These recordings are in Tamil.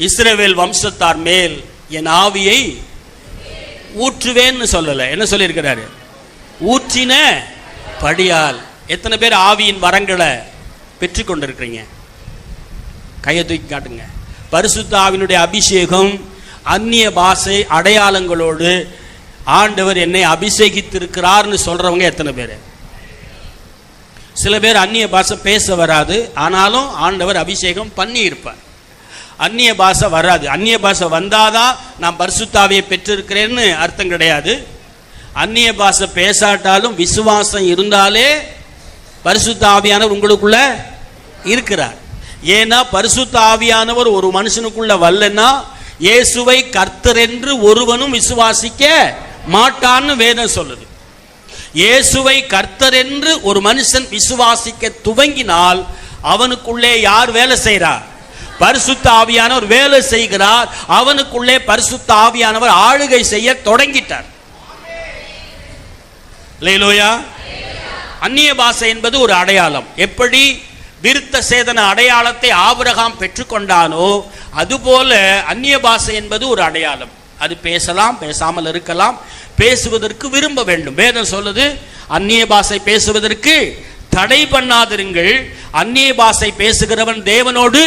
இஸ்ரவேல் வம்சத்தார் மேல் என் ஆவியை ஊற்றுவேன்னு சொல்லல. என்ன சொல்லியிருக்கிறாரு? ஊற்றின படியால். எத்தனை பேர் ஆவியின் வரங்களை பெற்று கொண்டிருக்கிறீங்க? கையை தூக்கி காட்டுங்க. பரிசுத்த ஆவியினுடைய அபிஷேகம் அந்நிய பாஷை அடையாளங்களோடு ஆண்டவர் என்னை அபிஷேகித்திருக்கிறார்னு சொல்றவங்க எத்தனை பேர்? சில பேர் அந்நிய பாஷை பேச வராது, ஆனாலும் ஆண்டவர் அபிஷேகம் பண்ணி இருப்பார். அந்நிய பாஷை வராது. அந்நிய பாஷை வந்தாதான் நான் பரிசுத்தாவியை பெற்றிருக்கிறேன்னு அர்த்தம் கிடையாது. அந்நிய பாஷை பேசாட்டாலும் விசுவாசம் இருந்தாலே பரிசுத்த ஆவியானவர் உங்களுக்குள்ள இருக்கிறார். ஏன்னா பரிசுத்த ஆவியானவர் ஒரு மனுஷனுக்குள்ள வரலன்னா இயேசுவை கர்த்தர் என்று ஒருவனும் விசுவாசிக்க மாட்டான்னு வேதம் சொல்லுது. இயேசுவை கர்த்தர் என்று ஒரு மனுஷன் விசுவாசிக்க துவங்கினால் அவனுக்குள்ளே யார் வேலை செய்கிறார்? பரிசுத்த ஆவியானவர் வேலை செய்கிறார். அவனுக்குள்ளே பரிசுத்த ஆவியானவர் ஆளுகை செய்ய தொடங்கிட்டார். அல்லேலூயா. அந்நிய பாஷை என்பது ஒரு அடையாளம். எப்படி விருத்த சேதன அடையாளத்தை ஆபிரகாம் பெற்றுக்கொண்டானோ அதுபோல அந்நிய பாஷை என்பது ஒரு அடையாளம். அது பேசலாம், பேசாமல் இருக்கலாம், பேசுவதற்கு விரும்ப வேண்டும். வேதம் சொல்லுது அந்நிய பாஷை பேசுவதற்கு தடை பண்ணாதிருங்கள். அந்நிய பாஷை பேசுகிறவன் தேவனோடு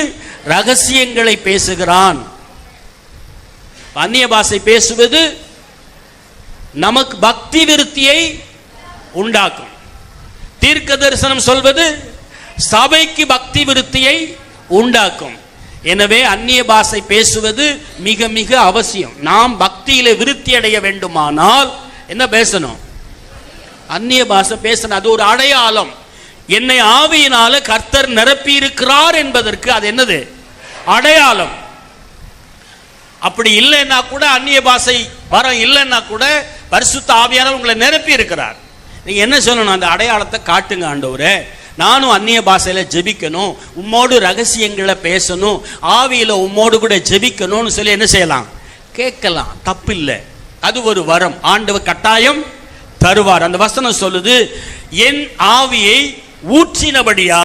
ரகசியங்களை பேசுகிறான். அந்நிய பாஷை பேசுவது நமக்கு பக்தி விருத்தியை உண்டாக்கும். தீர்க்க தரிசனம் சொல்வது சபைக்கு பக்தி விருத்தியை உண்டாக்கும். எனவே அந்நிய பாஷை பேசுவது மிக மிக அவசியம். நாம் பக்தியில விருத்தி அடைய வேண்டுமானால் என்ன பேசணும்? அந்நிய பாஷை பேசணும். அது ஒரு அடையாளம். என்னை ஆவியினால கர்த்தர் நிரப்பி இருக்கிறார் என்பதற்கு அது என்னது? அடையாளம். அப்படி இல்லைன்னா கூட அந்நிய பாஷை வரம் இல்லைன்னா கூட பரிசுத்த ஆவியானவர் உங்களை நிரப்பி இருக்கிறார். நீங்க என்ன சொல்லணும்? அந்த அடையாளத்தை காட்டுங்க ஆண்டவரே, நானும் அந்நிய பாஷையில ஜெபிக்கணும், உம்மோடு ரகசியங்களை பேசணும், ஆவியில உம்மோடு கூட ஜெபிக்கணும்னு சொல்லி என்ன செய்யலாம்? கேட்கலாம், தப்பில்லை. அது ஒரு வரம். ஆண்டவர் கட்டாயம் தருவார். அந்த வசனம் சொல்லுது, என் ஆவியை ஊற்றினபடியா